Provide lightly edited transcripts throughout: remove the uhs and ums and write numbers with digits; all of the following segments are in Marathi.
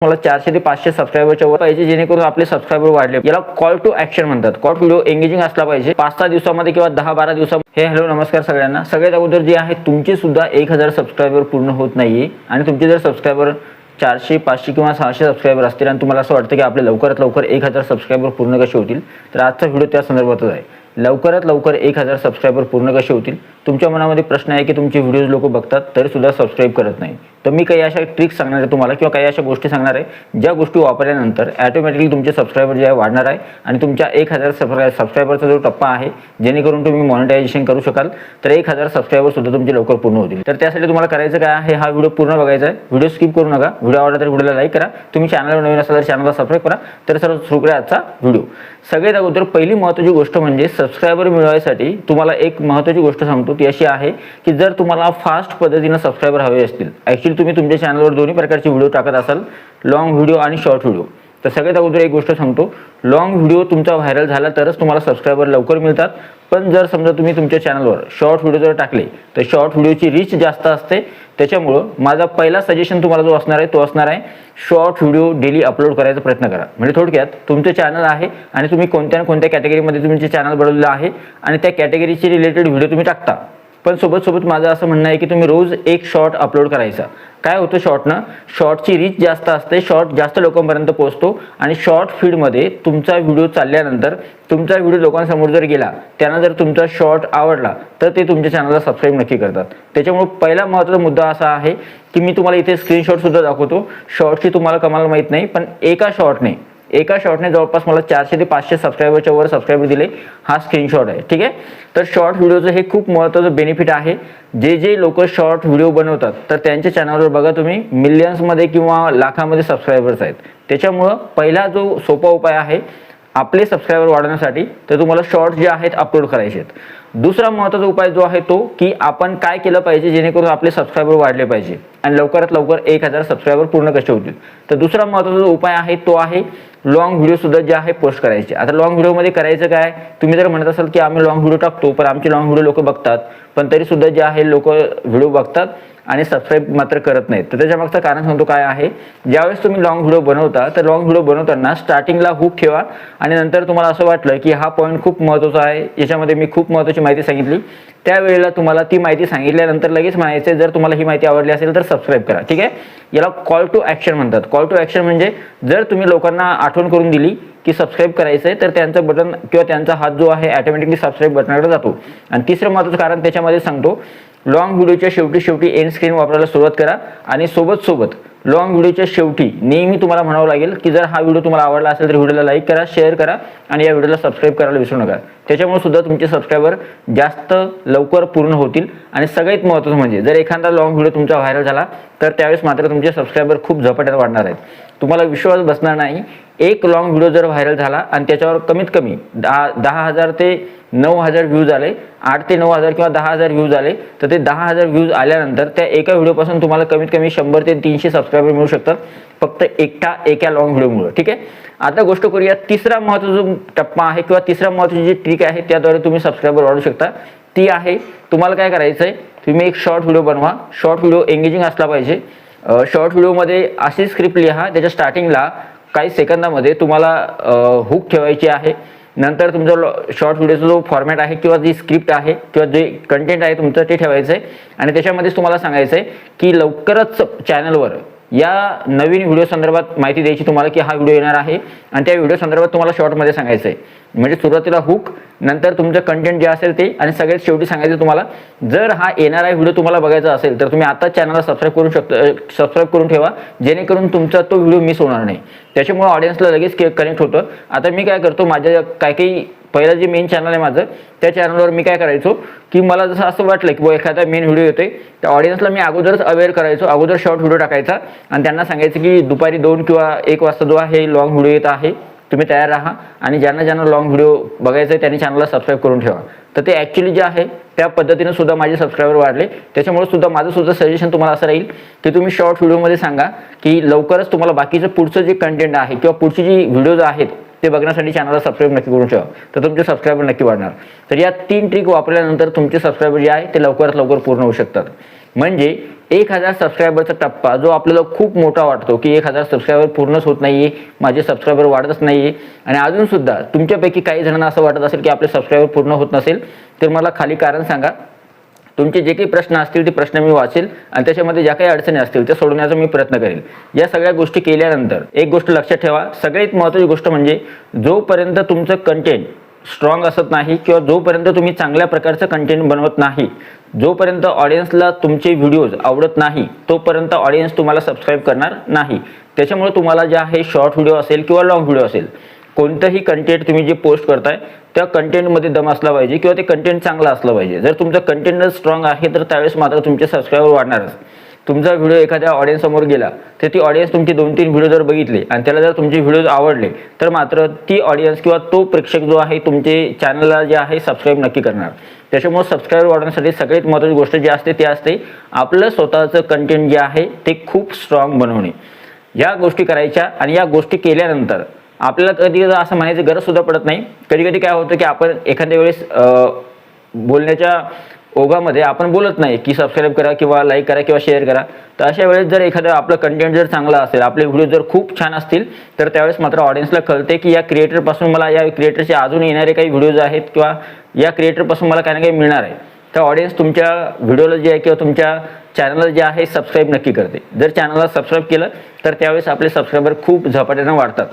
मला 400 ते 500 सबस्क्रायबरच्या वर पाहिजे, जेणेकरून आपले सबस्क्रायबर वाढले. याला कॉल टू ऍक्शन म्हणतात. कॉल टू व्हिडिओ एंगेजिंग असला पाहिजे. 5-6 दिवसामध्ये किंवा 10-12 दिवसामध्ये. हे हॅलो नमस्कार सगळ्यांना. सगळ्यात अगोदर जे आहे तुमचे सुद्धा 1000 सबस्क्रायबर पूर्ण होत नाहीये आणि तुमचे जर सबस्क्रायबर 400, 500 किंवा 600 सबस्क्रायबर असतील आणि तुम्हाला असं वाटतं की आपले लवकरात लवकर 1000 सबस्क्रायबर पूर्ण कसे होतील, तर आजचा व्हिडिओ त्या संदर्भातच आहे. लवकरात लवकर 1000 सबस्क्रायबर पूर्ण कसे होतील. तुमच्या मनामध्ये प्रश्न आहे की तुमचे व्हिडिओज लोक बघतात तरी सुद्धा सबस्क्राईब करत नाही. तर मी काही अशा ट्रिक्स सांगणार आहे तुम्हाला किंवा काही अशा गोष्टी सांगणार आहे ज्या गोष्टी वापरल्यानंतर ऑटोमॅटिकली तुमचे सबस्क्रायबर जे आहे वाढणार आहे आणि तुमच्या 1000 सबस्क्रायबरचा जो टप्पा आहे, जेणेकरून तुम्ही मॉनिटायझेशन करू शकाल, तर 1000 सबस्क्रायबर सुद्धा तुमचे लवकर पूर्ण होतील. तर त्यासाठी तुम्हाला करायचं काय आहे, हा व्हिडिओ पूर्ण बघायचा आहे. व्हिडिओ स्किप करू नका. व्हिडिओ आवडला तर व्हिडिओला लाईक करा. तुम्ही चॅनलवर नवीन असाल तर चॅनलला सबस्क्राईब करा. तर सर्व सुरू करूया आजचा व्हिडिओ. सगळ्यात अगोदर पहिली महत्त्वाची गोष्ट म्हणजे सबस्क्रायबर मिळवण्यासाठी तुम्हाला एक महत्त्वाची गोष्ट सांगतो, ती अशी आहे की जर तुम्हाला फास्ट पद्धतीने सबस्क्रायबर हवे असतील, ॲक्च्युअली तुम्ही तुमच्या चॅनलवर दोन्ही प्रकारचे व्हिडिओ टाकत असाल, लॉंग व्हिडिओ आणि शॉर्ट व्हिडिओ. तर सगळ्यात अगोदर एक गोष्ट सांगतो, लॉंग व्हिडिओ तुमचा व्हायरल झाला तरच तुम्हाला सबस्क्रायबर लवकर मिळतात. पण जर समजा तुम्ही तुमच्या चॅनलवर शॉर्ट व्हिडिओ जर टाकले तर शॉर्ट व्हिडिओची रीच जास्त असते. त्याच्यामुळं माझा पहिला सजेशन तुम्हाला जो असणार आहे तो असणार आहे, शॉर्ट व्हिडिओ डेली अपलोड करायचा प्रयत्न करा. म्हणजे थोडक्यात तुमचं चॅनल आहे आणि तुम्ही कोणत्या ना कोणत्या कॅटेगरीमध्ये तुमचे चॅनल बनवलेलं आहे आणि त्या कॅटेगरीचे रिलेटेड व्हिडिओ तुम्ही टाकता. पण सोबत माझं असं म्हणणं आहे की तुम्ही रोज एक शॉर्ट अपलोड करायचा. काय होतं शॉर्टनं, शॉर्टची रीच जास्त असते, शॉर्ट जास्त लोकांपर्यंत पोहोचतो आणि शॉर्ट फीडमध्ये तुमचा व्हिडिओ चालल्यानंतर तुमचा व्हिडिओ लोकांसमोर जर गेला, त्यांना जर तुमचा शॉर्ट आवडला तर ते तुमच्या चॅनलला सबस्क्राईब नक्की करतात. त्याच्यामुळे पहिला महत्त्वाचा मुद्दा असा आहे की मी तुम्हाला इथे स्क्रीनशॉट सुद्धा दाखवतो. शॉर्टची तुम्हाला कमाल माहीत नाही, पण एका शॉर्टने जवळपास मला 400 ते 500 सबस्क्रायबरच्या वर सबस्क्रायबर दिले. हा स्क्रीनशॉट आहे, ठीक आहे. तर शॉर्ट व्हिडिओचं हे खूप महत्त्वाचं बेनिफिट आहे. जे लोक शॉर्ट व्हिडिओ बनवतात तर त्यांच्या चॅनलवर बघा तुम्ही मिलियन्समध्ये किंवा लाखामध्ये सबस्क्रायबर्स आहेत. त्याच्यामुळं पहिला जो सोपा उपाय आहे आपले सबस्क्रायबर वाढवण्यासाठी, तर तुम्हाला शॉर्ट जे आहेत अपलोड करायचे आहेत. दुसरा महत्त्वाचा उपाय जो आहे तो की आपण काय केलं पाहिजे जेणेकरून आपले सबस्क्रायबर वाढले पाहिजे आणि लवकरात लवकर 1000 सबस्क्रायबर पूर्ण कसे होतील. तर दुसरा महत्त्वाचा जो उपाय आहे तो आहे लॉंग व्हिडिओ सुद्धा जे आहे पोस्ट करायचे. आता लॉंग व्हिडिओमध्ये करायचं काय, तुम्ही जर म्हणत असाल की आम्ही लॉंग व्हिडिओ टाकतो पण आमचे लॉंग व्हिडिओ लोक बघतात, पण तरी सुद्धा जे आहे लोक व्हिडिओ बघतात आणि सबस्क्राईब मात्र करत नाहीत. तर त्याच्या मागचं कारण सांगतो काय आहे. ज्यावेळेस तुम्ही लॉंग व्हिडिओ बनवता तर लॉंग व्हिडिओ बनवताना स्टार्टिंगला हुक ठेवा आणि नंतर तुम्हाला असं वाटलं की हा पॉईंट खूप महत्त्वाचा आहे, याच्यामध्ये मी खूप महत्त्वाची माहिती सांगितली, त्यावेळेला तुम्हाला ती माहिती सांगितल्यानंतर लगेच म्हणायचं जर तुम्हाला ही माहिती आवडली असेल तर सबस्क्राईब करा, ठीक आहे. याला कॉल टू ॲक्शन म्हणतात. कॉल टू ॲक्शन म्हणजे जर तुम्ही लोकांना आठवण करून दिली की सबस्क्राईब करायचं आहे तर त्यांचं बटन किंवा त्यांचा हात जो आहे ऑटोमॅटिकली सबस्क्राईब बटनाकडे जातो. आणि तिसरं महत्त्वाचं कारण त्याच्यामध्ये सांगतो, लॉंग व्हिडिओच्या शेवटी एंड स्क्रीन वापरायला सुरुवात करा आणि सोबत लॉंग व्हिडिओच्या शेवटी नेहमी तुम्हाला म्हणावं लागेल की जर हा व्हिडिओ तुम्हाला आवडला असेल तर व्हिडिओला लाईक करा, शेअर करा आणि या व्हिडिओला सबस्क्राईब करायला विसरू नका. त्याच्यामुळे सुद्धा तुमचे सबस्क्रायबर जास्त लवकर पूर्ण होतील. आणि सगळ्यात महत्त्वाचं म्हणजे जर एखादा लॉंग व्हिडिओ तुमचा व्हायरल झाला तर त्यावेळेस मात्र तुमचे सबस्क्रायबर खूप झपाट्याने वाढणार आहेत. तुम्हाला विश्वास बसणार नाही, एक लॉंग व्हिडिओ जर व्हायरल झाला आणि त्याच्यावर कमीत कमी 10,000 ते 9,000 व्ह्यूज आले, 8 ते 9,000 किंवा 10,000 व्ह्यूज आले, तर ते 10,000 व्ह्यूज आल्यानंतर त्या एका व्हिडिओपासून तुम्हाला कमीत कमी 100 ते 300 सबस्क्रायबर मिळू शकतात, फक्त एका लॉंग व्हिडिओमुळे, ठीक आहे. आता गोष्ट करूया तिसरा महत्त्वाचा जो टप्पा आहे किंवा तिसरा महत्त्वाची जी ट्रिक आहे त्याद्वारे तुम्ही सबस्क्रायबर वाढवू शकता. ती आहे, तुम्हाला काय करायचं आहे, तुम्ही एक शॉर्ट व्हिडिओ बनवा. शॉर्ट व्हिडिओ एंगेजिंग असला पाहिजे. शॉर्ट व्हिडिओमध्ये अशी स्क्रिप्ट लिहा, त्याच्या स्टार्टिंगला काही सेकंदामध्ये तुम्हाला हुक ठेवायची आहे. नंतर तुमचा शॉर्ट व्हिडिओचा जो फॉर्मॅट आहे किंवा जी स्क्रिप्ट आहे किंवा जे कंटेंट आहे तुमचं ते ठेवायचं आहे आणि त्याच्यामध्येच तुम्हाला सांगायचं आहे की लवकरच चॅनलवर या नवीन व्हिडिओ संदर्भात माहिती द्यायची तुम्हाला की हा व्हिडिओ येणार आहे आणि त्या व्हिडिओ संदर्भात तुम्हाला शॉर्टमध्ये सांगायचं आहे. म्हणजे सुरुवातीला हुक, नंतर तुमचं कंटेंट जे असेल ते आणि सगळ्यात शेवटी सांगायचं तुम्हाला जर हा येणारा व्हिडिओ तुम्हाला बघायचा असेल तर तुम्ही आता चॅनलला सबस्क्राईब करून ठेवा, जेणेकरून तुमचा तो व्हिडिओ मिस होणार नाही. त्याच्यामुळे ऑडियन्सला लगेच कनेक्ट होतं. आता मी काय करतो, माझ्या काही पहिलं जे मेन चॅनल आहे माझं त्या चॅनलवर मी काय करायचो की मला जसं असं वाटलं की एखादा मेन व्हिडिओ येतोय त्या ऑडियन्सला मी अगोदरच अवेअर करायचो, अगोदर शॉर्ट व्हिडिओ टाकायचा आणि त्यांना सांगायचं की दुपारी 2 किंवा 1 वाजता जो आहे लॉंग व्हिडिओ येत आहे, तुम्ही तयार राहा आणि ज्यांना लॉंग व्हिडिओ बघायचं आहे त्यांनी चॅनलला सबस्क्राईब करून ठेवा. तर ते ॲक्च्युली जे आहे त्या पद्धतीने सुद्धा माझे सबस्क्रायबर वाढले. त्याच्यामुळे सुद्धा माझं सुद्धा सजेशन तुम्हाला असं राहील की तुम्ही शॉर्ट व्हिडिओमध्ये सांगा की लवकरच तुम्हाला बाकीचं पुढचं जे कंटेंट आहे किंवा पुढची जी व्हिडिओज आहेत ते बघण्यासाठी चॅनलला सबस्क्राईब नक्की करून ठेवा, तर तुमचे सबस्क्रायबर नक्की वाढणार. तर या 3 ट्रिक वापरल्यानंतर तुमचे सबस्क्रायबर जे आहे ते लवकरात लवकर पूर्ण होऊ शकतात. म्हणजे 1000 सबस्क्रायबरचा टप्पा जो आपल्याला खूप मोठा वाटतो की 1000 सबस्क्रायबर पूर्णच होत नाहीये, माझे सबस्क्रायबर वाढतच नाहीये आणि अजून सुद्धा तुमच्यापैकी काही जणांना असं वाटत असेल की आपले सबस्क्रायबर पूर्ण होत नसेल, तर मला खाली कारण सांगा. तुमचे जे काही प्रश्न असतील ते प्रश्न मी वाचेल आणि त्याच्यामध्ये ज्या काही अडचणी असतील त्या सोडवण्याचा मी प्रयत्न करेल. या सगळ्या गोष्टी केल्यानंतर एक गोष्ट लक्षात ठेवा, सगळ्यात महत्त्वाची गोष्ट म्हणजे जोपर्यंत तुमचं कंटेंट स्ट्रॉंग असत नाही किंवा जोपर्यंत तुम्ही चांगल्या प्रकारचं कंटेंट बनवत नाही, जोपर्यंत ऑडियन्सला तुमचे व्हिडिओज आवडत नाही, तोपर्यंत ऑडियन्स तुम्हाला सबस्क्राईब करणार नाही. त्याच्यामुळे तुम्हाला जे आहे शॉर्ट व्हिडिओ असेल किंवा लॉंग व्हिडिओ असेल, कोणतंही कंटेंट तुम्ही जे पोस्ट करताय त्या कंटेंटमध्ये दम असला पाहिजे किंवा ते कंटेंट चांगलं असलं पाहिजे. जर तुमचं कंटेंटच स्ट्रॉंग आहे तर त्यावेळेस मात्र तुमचे सबस्क्रायबर वाढणारच. तुमचा व्हिडिओ एखाद्या ऑडियन्स समोर गेला तर ती ऑडियन्स तुमची 2-3 व्हिडिओ जर बघितले आणि त्याला जर तुमचे व्हिडिओज आवडले तर मात्र ती ऑडियन्स किंवा तो प्रेक्षक जो आहे तुमचे चॅनलला जे आहे सबस्क्राईब नक्की करणार. त्याच्यामुळे सबस्क्राईबर वाढवण्यासाठी सगळ्यात महत्त्वाची गोष्ट जी असते ती असते आपलं स्वतःचं कंटेंट जे आहे ते खूप स्ट्रॉंग बनवणे. या गोष्टी करायच्या आणि या गोष्टी केल्यानंतर आपल्याला कधी असं म्हणायची गरज सुद्धा पडत नाही. कधी कधी काय होतं की आपण एखाद्या वेळेस बोलण्याच्या ओघामध्ये आपण बोलत नाही की सबस्क्राईब करा किंवा लाईक करा किंवा शेअर करा. तर अशा वेळेस जर एखादं आपलं कंटेंट जर चांगलं असेल, आपले व्हिडिओ जर खूप छान असतील, तर त्यावेळेस मात्र ऑडियन्सला कळते की या क्रिएटरपासून मला, या क्रिएटरचे अजून येणारे काही व्हिडिओज आहेत किंवा या क्रिएटरपासून मला काही ना काही मिळणार आहे. तर ऑडियन्स तुमच्या व्हिडिओला जे आहे किंवा तुमच्या चॅनलला जे आहे सबस्क्राईब नक्की करते. जर चॅनलला सबस्क्राईब केलं तर त्यावेळेस आपले सबस्क्रायबर खूप झपाट्यानं वाढतात.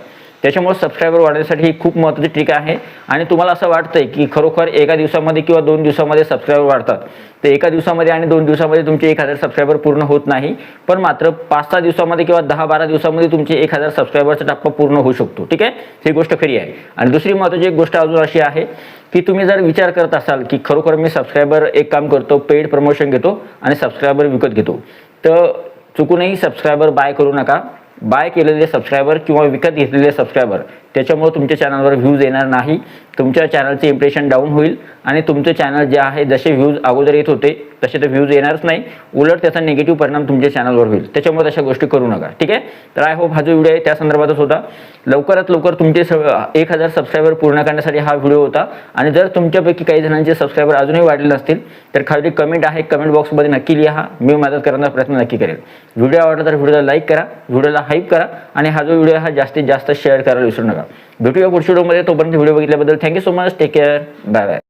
त्याच्यामुळे सबस्क्रायबर वाढण्यासाठी ही खूप महत्त्वाची ट्रिक आहे. आणि तुम्हाला असं वाटतंय की खरोखर एका दिवसामध्ये किंवा 2 दिवसामध्ये सबस्क्रायबर वाढतात, तर एका दिवसामध्ये आणि 2 दिवसामध्ये तुमचे 1000 सबस्क्रायबर पूर्ण होत नाही, पण मात्र 5-6 दिवसामध्ये किंवा 10-12 दिवसामध्ये तुमचे 1000 सबस्क्रायबरचा टप्पा पूर्ण होऊ शकतो. ठीक आहे, ही गोष्ट खरी आहे. आणि दुसरी महत्त्वाची एक गोष्ट अजून अशी आहे की तुम्ही जर विचार करत असाल की खरोखर मी सबस्क्रायबर एक काम करतो, पेड प्रमोशन घेतो आणि सबस्क्रायबर विकत घेतो, तर चुकूनही सबस्क्रायबर बाय करू नका. बाय केलेले सबस्क्रायबर किंवा विकत घेतलेले सबस्क्रायबर त्याच्यामुळे तुमच्या चॅनलवर व्ह्यूज येणार नाही, तुमच्या चॅनलचे इम्प्रेशन डाऊन होईल आणि तुमचं चॅनल जे आहे जसे व्ह्यूज अगोदर येत होते तसे ते व्ह्यूज येणारच नाही, उलट त्याचा निगेटिव्ह परिणाम तुमच्या चॅनलवर होईल. त्याच्यामुळे तशा गोष्टी करू नका. ठीक आहे, तर आय होप हा जो व्हिडिओ आहे त्या संदर्भातच होता. लवकरात लवकर तुमचे 1000 सबस्क्रायबर पूर्ण करण्यासाठी हा व्हिडिओ होता. आणि जर तुमच्यापैकी काही जणांचे सबस्क्रायबर अजूनही वाढले नसतील तर खाली कमेंट आहे, कमेंट बॉक्समध्ये नक्की लिहा, मी मदत करण्याचा प्रयत्न नक्की करेल. व्हिडिओ आवडला तर व्हिडिओला लाईक करा, व्हिडिओला हाईप करा आणि हा जो व्हिडिओ हा जास्तीत जास्त शेअर करायला विसरू नका. भेटूया पुढच्या व्हिडिओमध्ये. तोपर्यंत व्हिडिओ बघितल्याबद्दल thank you so much. Take care. Bye bye.